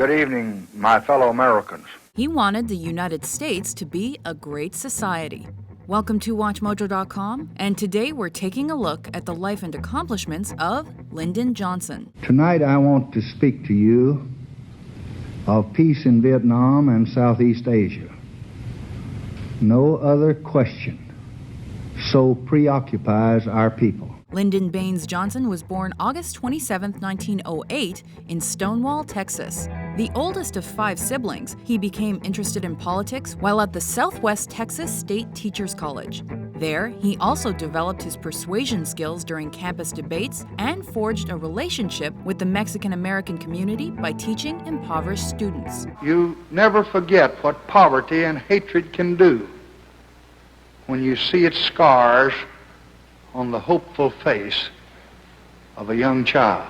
Good evening, my fellow Americans. He wanted the United States to be a great society. Welcome to WatchMojo.com, and today we're taking a look at the life and accomplishments of Lyndon Johnson. Tonight I want to speak to you of peace in Vietnam and Southeast Asia. No other question so preoccupies our people. Lyndon Baines Johnson was born August 27, 1908, in Stonewall, Texas. The oldest of 5 siblings, he became interested in politics while at the Southwest Texas State Teachers College. There, he also developed his persuasion skills during campus debates and forged a relationship with the Mexican-American community by teaching impoverished students. You never forget what poverty and hatred can do when you see its scars on the hopeful face of a young child.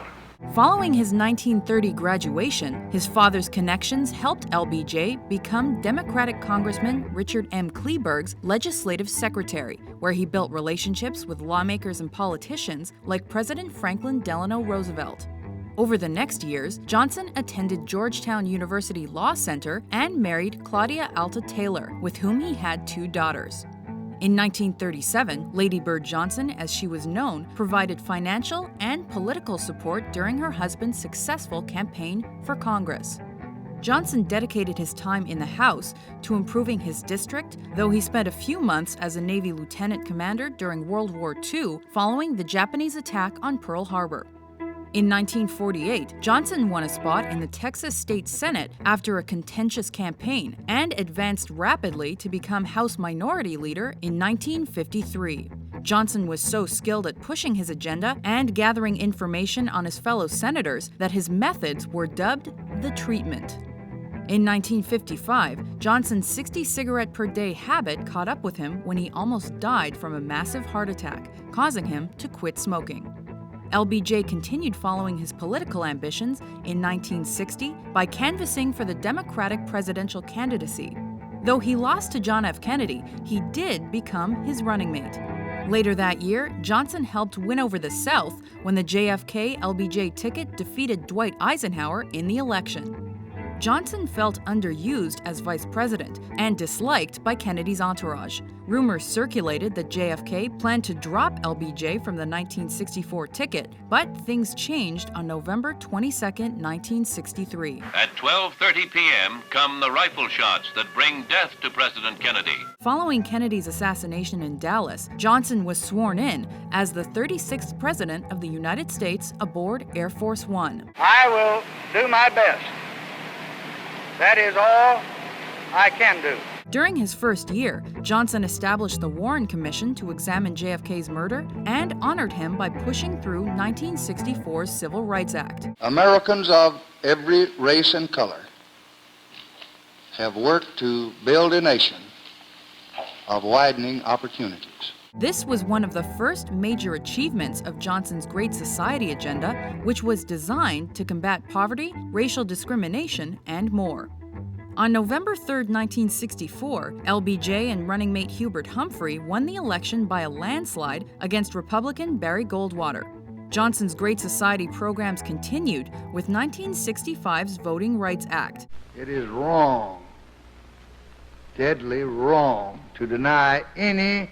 Following his 1930 graduation, his father's connections helped LBJ become Democratic Congressman Richard M. Kleberg's legislative secretary, where he built relationships with lawmakers and politicians like President Franklin Delano Roosevelt. Over the next years, Johnson attended Georgetown University Law Center and married Claudia Alta Taylor, with whom he had 2 daughters. In 1937, Lady Bird Johnson, as she was known, provided financial and political support during her husband's successful campaign for Congress. Johnson dedicated his time in the House to improving his district, though he spent a few months as a Navy lieutenant commander during World War II following the Japanese attack on Pearl Harbor. In 1948, Johnson won a spot in the Texas State Senate after a contentious campaign and advanced rapidly to become House Minority Leader in 1953. Johnson was so skilled at pushing his agenda and gathering information on his fellow senators that his methods were dubbed the treatment. In 1955, Johnson's 60-cigarette-per-day habit caught up with him when he almost died from a massive heart attack, causing him to quit smoking. LBJ continued following his political ambitions in 1960 by canvassing for the Democratic presidential candidacy. Though he lost to John F. Kennedy, he did become his running mate. Later that year, Johnson helped win over the South when the JFK-LBJ ticket defeated Dwight Eisenhower in the election. Johnson felt underused as vice president and disliked by Kennedy's entourage. Rumors circulated that JFK planned to drop LBJ from the 1964 ticket, but things changed on November 22, 1963. At 12:30 p.m. come the rifle shots that bring death to President Kennedy. Following Kennedy's assassination in Dallas, Johnson was sworn in as the 36th President of the United States aboard Air Force One. I will do my best. That is all I can do. During his first year, Johnson established the Warren Commission to examine JFK's murder and honored him by pushing through 1964's Civil Rights Act. Americans of every race and color have worked to build a nation of widening opportunities. This was one of the first major achievements of Johnson's Great Society agenda, which was designed to combat poverty, racial discrimination, and more. On November 3, 1964, LBJ and running mate Hubert Humphrey won the election by a landslide against Republican Barry Goldwater. Johnson's Great Society programs continued with 1965's Voting Rights Act. It is wrong, deadly wrong, to deny any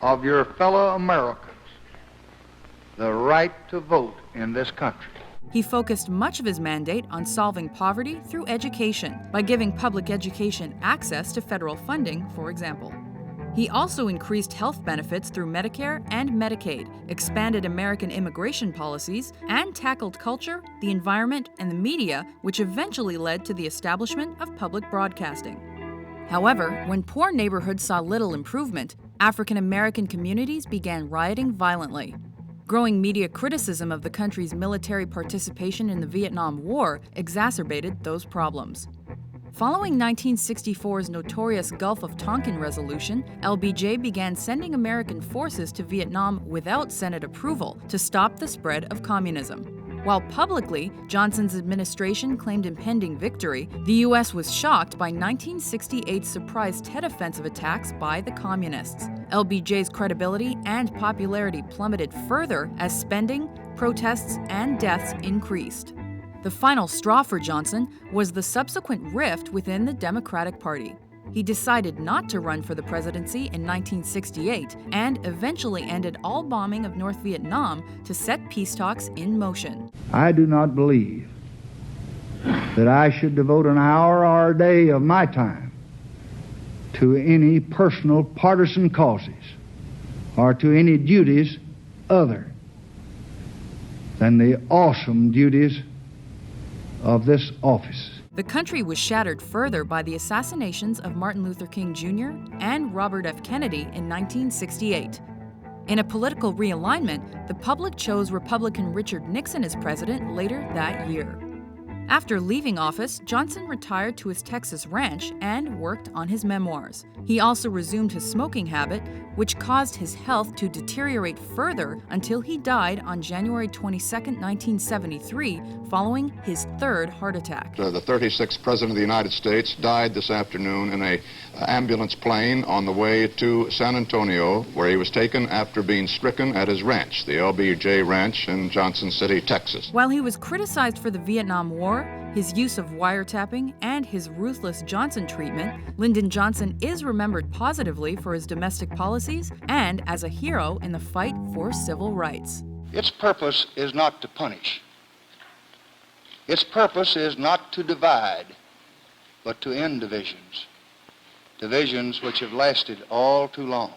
of your fellow Americans the right to vote in this country. He focused much of his mandate on solving poverty through education, by giving public education access to federal funding, for example. He also increased health benefits through Medicare and Medicaid, expanded American immigration policies, and tackled culture, the environment, and the media, which eventually led to the establishment of public broadcasting. However, when poor neighborhoods saw little improvement, African American communities began rioting violently. Growing media criticism of the country's military participation in the Vietnam War exacerbated those problems. Following 1964's notorious Gulf of Tonkin resolution, LBJ began sending American forces to Vietnam without Senate approval to stop the spread of communism. While publicly, Johnson's administration claimed impending victory, the U.S. was shocked by 1968's surprise Tet Offensive attacks by the Communists. LBJ's credibility and popularity plummeted further as spending, protests, and deaths increased. The final straw for Johnson was the subsequent rift within the Democratic Party. He decided not to run for the presidency in 1968 and eventually ended all bombing of North Vietnam to set peace talks in motion. I do not believe that I should devote an hour or a day of my time to any personal partisan causes or to any duties other than the awesome duties of this office. The country was shattered further by the assassinations of Martin Luther King Jr. and Robert F. Kennedy in 1968. In a political realignment, the public chose Republican Richard Nixon as president later that year. After leaving office, Johnson retired to his Texas ranch and worked on his memoirs. He also resumed his smoking habit, which caused his health to deteriorate further until he died on January 22, 1973, following his third heart attack. The 36th President of the United States died this afternoon in an ambulance plane on the way to San Antonio, where he was taken after being stricken at his ranch, the LBJ Ranch in Johnson City, Texas. While he was criticized for the Vietnam War, his use of wiretapping, and his ruthless Johnson treatment, Lyndon Johnson is remembered positively for his domestic policies and as a hero in the fight for civil rights. Its purpose is not to punish. Its purpose is not to divide, but to end divisions. Divisions which have lasted all too long.